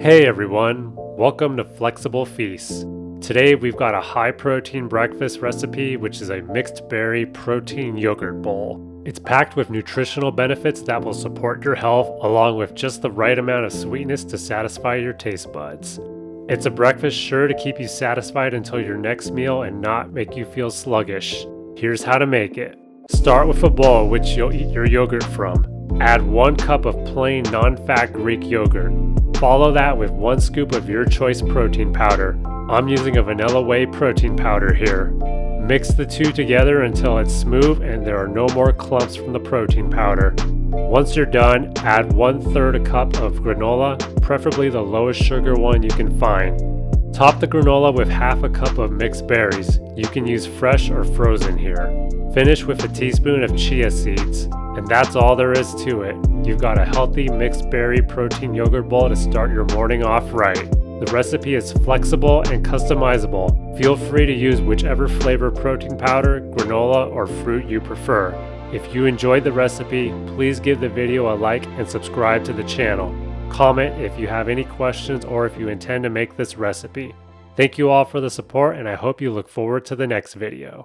Hey everyone, welcome to Flexible Feasts. Today we've got a high protein breakfast recipe which is a mixed berry protein yogurt bowl. It's packed with nutritional benefits that will support your health along with just the right amount of sweetness to satisfy your taste buds. It's a breakfast sure to keep you satisfied until your next meal and not make you feel sluggish. Here's how to make it. Start with a bowl which you'll eat your yogurt from. Add 1 cup of plain non-fat Greek yogurt. Follow that with 1 scoop of your choice protein powder. I'm using a vanilla whey protein powder here. Mix the two together until it's smooth and there are no more clumps from the protein powder. Once you're done, add 1/3 a cup of granola, preferably the lowest sugar one you can find. Top the granola with half a cup of mixed berries. You can use fresh or frozen here. Finish with a teaspoon of chia seeds. And that's all there is to it. You've got a healthy mixed berry protein yogurt bowl to start your morning off right. The recipe is flexible and customizable. Feel free to use whichever flavor protein powder, granola, or fruit you prefer. If you enjoyed the recipe, please give the video a like and subscribe to the channel. Comment if you have any questions or if you intend to make this recipe. Thank you all for the support and I hope you look forward to the next video.